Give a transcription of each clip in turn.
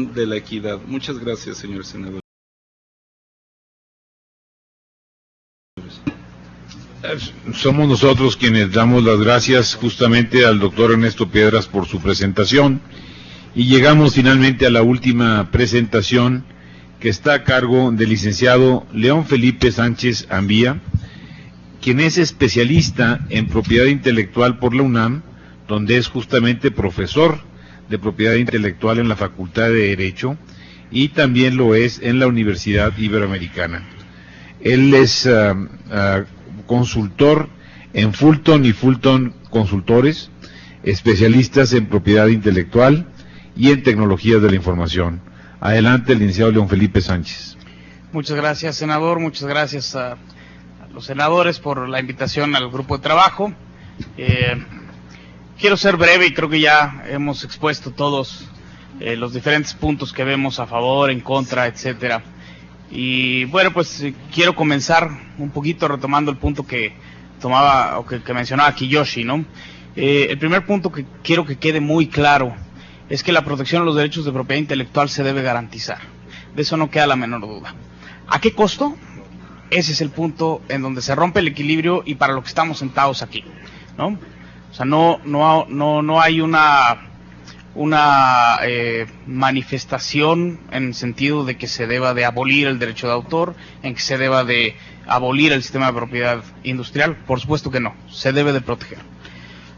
promoción de la equidad. Muchas gracias, señor senador. Somos nosotros quienes damos las gracias justamente al doctor Ernesto Piedras por su presentación, y llegamos finalmente a la última presentación, que está a cargo del licenciado León Felipe Sánchez Ambía, quien es especialista en propiedad intelectual por la UNAM, donde es justamente profesor de propiedad intelectual en la Facultad de Derecho, y también lo es en la Universidad Iberoamericana. Él es consultor en Fulton y Fulton Consultores, especialistas en propiedad intelectual y en tecnologías de la información. Adelante, el licenciado León Felipe Sánchez. Muchas gracias, senador. Muchas gracias a los senadores por la invitación al grupo de trabajo. Quiero ser breve y creo que ya hemos expuesto todos los diferentes puntos que vemos a favor, en contra, etcétera. Y bueno, pues quiero comenzar un poquito retomando el punto que tomaba o que mencionaba Kiyoshi, ¿no? El primer punto que quiero que quede muy claro es que la protección de los derechos de propiedad intelectual se debe garantizar. De eso no queda la menor duda. ¿A qué costo? Ese es el punto en donde se rompe el equilibrio y para lo que estamos sentados aquí, ¿no? O sea, no hay una manifestación en el sentido de que se deba de abolir el derecho de autor, en que se deba de abolir el sistema de propiedad industrial. Por supuesto que no, se debe de proteger.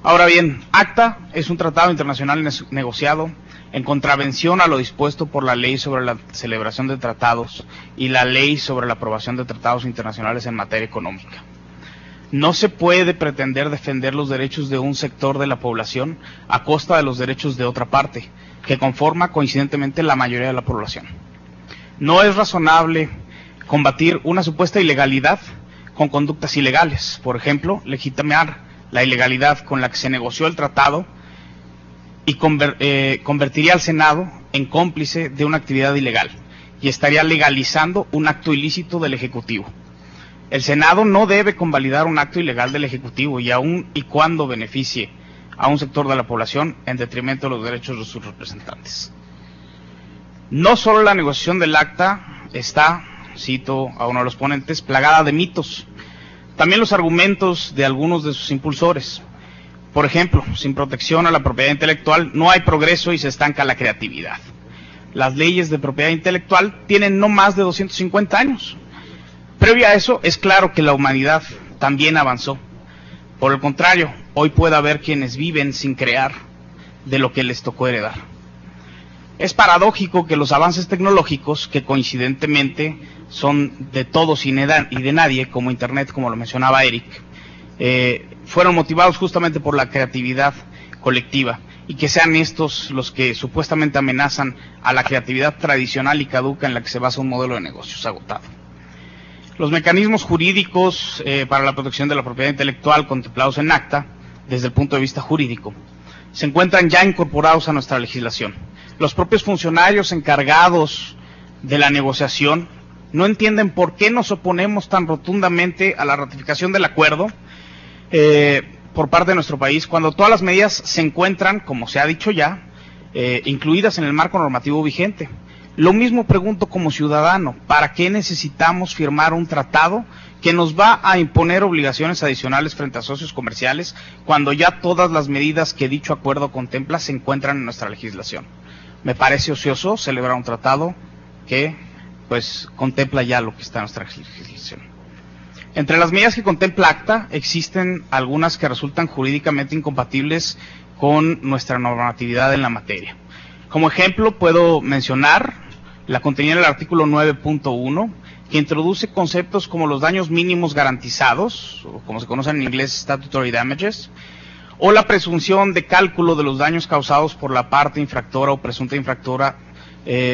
Ahora bien, ACTA es un tratado internacional negociado en contravención a lo dispuesto por la Ley sobre la celebración de tratados y la Ley sobre la aprobación de tratados internacionales en materia económica. No se puede pretender defender los derechos de un sector de la población a costa de los derechos de otra parte, que conforma coincidentemente la mayoría de la población. No es razonable combatir una supuesta ilegalidad con conductas ilegales. Por ejemplo, legitimar la ilegalidad con la que se negoció el tratado y convertiría al Senado en cómplice de una actividad ilegal y estaría legalizando un acto ilícito del Ejecutivo. El Senado no debe convalidar un acto ilegal del Ejecutivo y aun y cuando beneficie a un sector de la población en detrimento de los derechos de sus representantes. No solo la negociación del acta está, cito a uno de los ponentes, plagada de mitos, también los argumentos de algunos de sus impulsores. Por ejemplo, sin protección a la propiedad intelectual no hay progreso y se estanca la creatividad. Las leyes de propiedad intelectual tienen no más de 250 años. Previo a eso, es claro que la humanidad también avanzó. Por el contrario, hoy puede haber quienes viven sin crear de lo que les tocó heredar. Es paradójico que los avances tecnológicos, que coincidentemente son de todos y de nadie, como Internet, como lo mencionaba Eric, fueron motivados justamente por la creatividad colectiva, y que sean estos los que supuestamente amenazan a la creatividad tradicional y caduca en la que se basa un modelo de negocios agotado. Los mecanismos jurídicos para la protección de la propiedad intelectual contemplados en ACTA, desde el punto de vista jurídico, se encuentran ya incorporados a nuestra legislación. Los propios funcionarios encargados de la negociación no entienden por qué nos oponemos tan rotundamente a la ratificación del acuerdo por parte de nuestro país, cuando todas las medidas se encuentran, como se ha dicho ya, incluidas en el marco normativo vigente. Lo mismo pregunto como ciudadano, ¿para qué necesitamos firmar un tratado que nos va a imponer obligaciones adicionales frente a socios comerciales cuando ya todas las medidas que dicho acuerdo contempla se encuentran en nuestra legislación? Me parece ocioso celebrar un tratado que pues contempla ya lo que está en nuestra legislación. Entre las medidas que contempla ACTA existen algunas que resultan jurídicamente incompatibles con nuestra normatividad en la materia. Como ejemplo puedo mencionar la contenida en el artículo 9.1, que introduce conceptos como los daños mínimos garantizados, o como se conocen en inglés statutory damages, o la presunción de cálculo de los daños causados por la parte infractora o presunta infractora,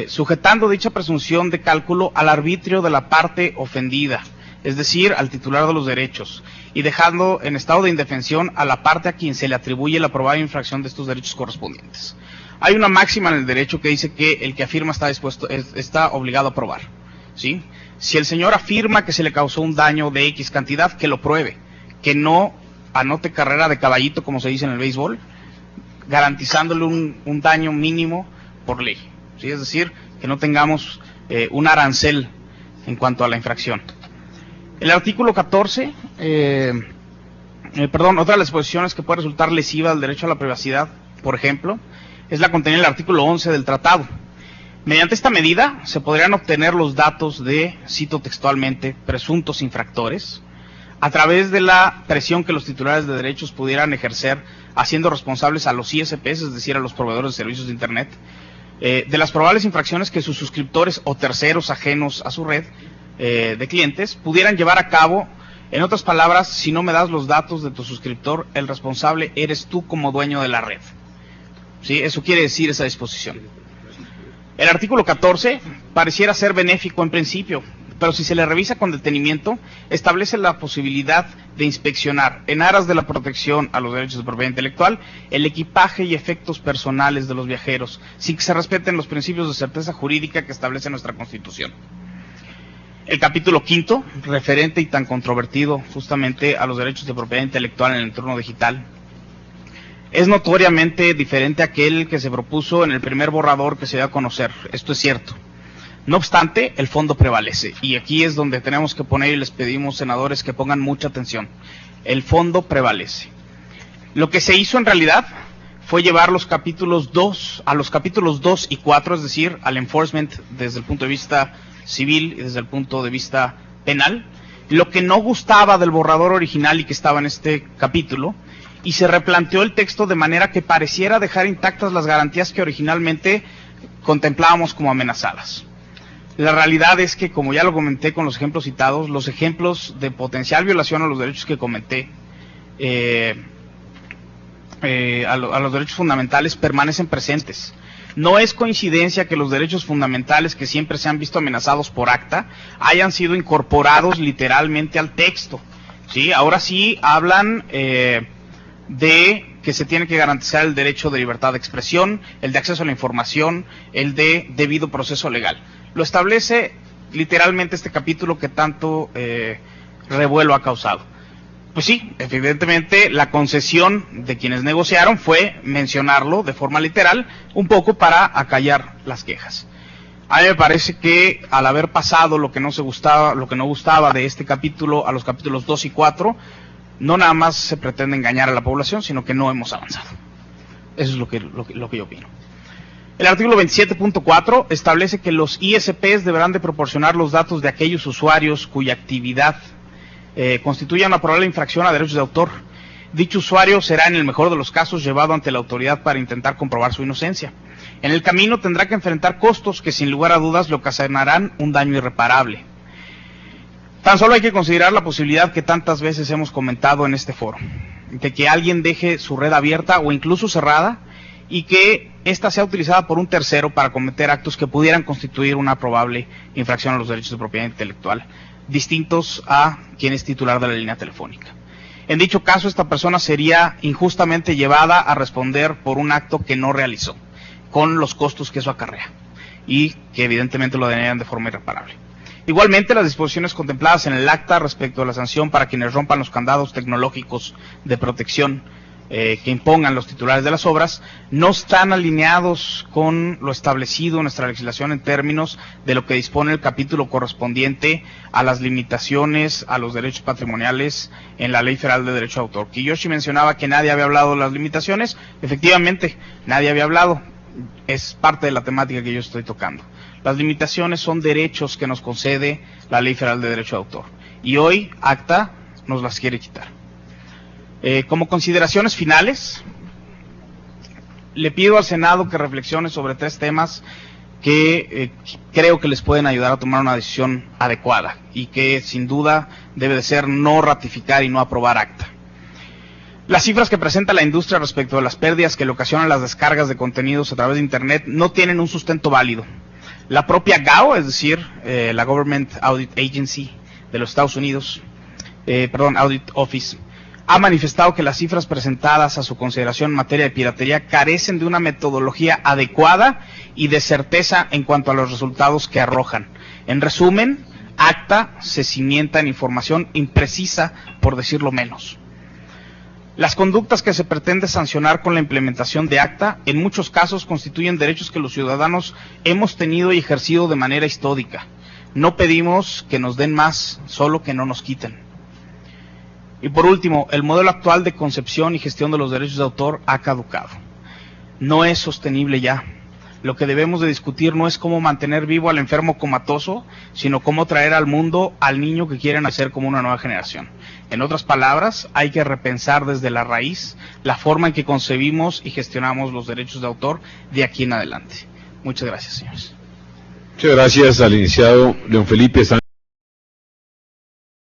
sujetando dicha presunción de cálculo al arbitrio de la parte ofendida, es decir, al titular de los derechos, y dejando en estado de indefensión a la parte a quien se le atribuye la probable infracción de estos derechos correspondientes. Hay una máxima en el derecho que dice que el que afirma está obligado a probar, ¿sí? Si el señor afirma que se le causó un daño de X cantidad, que lo pruebe, que no anote carrera de caballito, como se dice en el béisbol, garantizándole un daño mínimo por ley. ¿sí? Es decir, que no tengamos un arancel en cuanto a la infracción. El artículo 14, otra de las disposiciones que puede resultar lesiva del derecho a la privacidad, por ejemplo, es la contenida en el artículo 11 del tratado. Mediante esta medida se podrían obtener los datos de, cito textualmente, presuntos infractores, a través de la presión que los titulares de derechos pudieran ejercer, haciendo responsables a los ISPs, es decir, a los proveedores de servicios de Internet, de las probables infracciones que sus suscriptores o terceros ajenos a su red de clientes pudieran llevar a cabo. En otras palabras, si no me das los datos de tu suscriptor, el responsable eres tú como dueño de la red. ¿Sí? Eso quiere decir esa disposición. El artículo 14 pareciera ser benéfico en principio, pero si se le revisa con detenimiento, establece la posibilidad de inspeccionar, en aras de la protección a los derechos de propiedad intelectual, el equipaje y efectos personales de los viajeros, sin que se respeten los principios de certeza jurídica que establece nuestra Constitución. El capítulo 5, referente y tan controvertido justamente a los derechos de propiedad intelectual en el entorno digital, es notoriamente diferente a aquel que se propuso en el primer borrador que se dio a conocer. Esto es cierto. No obstante, el fondo prevalece. Y aquí es donde tenemos que poner, y les pedimos, senadores, que pongan mucha atención. El fondo prevalece. Lo que se hizo en realidad fue llevar los capítulos 2 a los capítulos 2 y 4, es decir, al enforcement desde el punto de vista civil y desde el punto de vista penal. Lo que no gustaba del borrador original y que estaba en este capítulo, y se replanteó el texto de manera que pareciera dejar intactas las garantías que originalmente contemplábamos como amenazadas. La realidad es que, como ya lo comenté con los ejemplos citados, los ejemplos de potencial violación a los derechos que comenté, a los derechos fundamentales, permanecen presentes. No es coincidencia que los derechos fundamentales que siempre se han visto amenazados por acta hayan sido incorporados literalmente al texto, ¿sí? Ahora sí hablan de que se tiene que garantizar el derecho de libertad de expresión, el de acceso a la información, el de debido proceso legal. Lo establece literalmente este capítulo que tanto revuelo ha causado. Pues sí, evidentemente la concesión de quienes negociaron fue mencionarlo de forma literal, un poco para acallar las quejas. A mí me parece que al haber pasado lo que no gustaba de este capítulo a los capítulos 2 y 4, no nada más se pretende engañar a la población, sino que no hemos avanzado. Eso es lo que yo opino. El artículo 27.4 establece que los ISPs deberán de proporcionar los datos de aquellos usuarios cuya actividad constituya una probable infracción a derechos de autor. Dicho usuario será, en el mejor de los casos, llevado ante la autoridad para intentar comprobar su inocencia. En el camino tendrá que enfrentar costos que, sin lugar a dudas, le ocasionarán un daño irreparable. Tan solo hay que considerar la posibilidad que tantas veces hemos comentado en este foro, de que alguien deje su red abierta o incluso cerrada y que ésta sea utilizada por un tercero para cometer actos que pudieran constituir una probable infracción a los derechos de propiedad intelectual, distintos a quien es titular de la línea telefónica. En dicho caso, esta persona sería injustamente llevada a responder por un acto que no realizó, con los costos que eso acarrea, y que evidentemente lo denegan de forma irreparable. Igualmente, las disposiciones contempladas en el acta respecto a la sanción para quienes rompan los candados tecnológicos de protección que impongan los titulares de las obras, no están alineados con lo establecido en nuestra legislación en términos de lo que dispone el capítulo correspondiente a las limitaciones a los derechos patrimoniales en la Ley Federal de Derecho de Autor. Kiyoshi mencionaba que nadie había hablado de las limitaciones. Efectivamente, nadie había hablado. Es parte de la temática que yo estoy tocando. Las limitaciones son derechos que nos concede la Ley Federal de Derecho de Autor. Y hoy ACTA nos las quiere quitar. Como consideraciones finales, le pido al Senado que reflexione sobre 3 temas que creo que les pueden ayudar a tomar una decisión adecuada y que sin duda debe de ser no ratificar y no aprobar ACTA. Las cifras que presenta la industria respecto de las pérdidas que le ocasionan las descargas de contenidos a través de Internet no tienen un sustento válido. La propia GAO, es decir, la Government Audit Agency de los Estados Unidos, Audit Office, ha manifestado que las cifras presentadas a su consideración en materia de piratería carecen de una metodología adecuada y de certeza en cuanto a los resultados que arrojan. En resumen, ACTA se cimienta en información imprecisa, por decirlo menos. Las conductas que se pretende sancionar con la implementación de ACTA en muchos casos constituyen derechos que los ciudadanos hemos tenido y ejercido de manera histórica. No pedimos que nos den más, solo que no nos quiten. Y por último, el modelo actual de concepción y gestión de los derechos de autor ha caducado. No es sostenible ya. Lo que debemos de discutir no es cómo mantener vivo al enfermo comatoso, sino cómo traer al mundo al niño que quieren hacer como una nueva generación. En otras palabras, hay que repensar desde la raíz la forma en que concebimos y gestionamos los derechos de autor de aquí en adelante. Muchas gracias, señores. Muchas gracias al licenciado León Felipe Sánchez.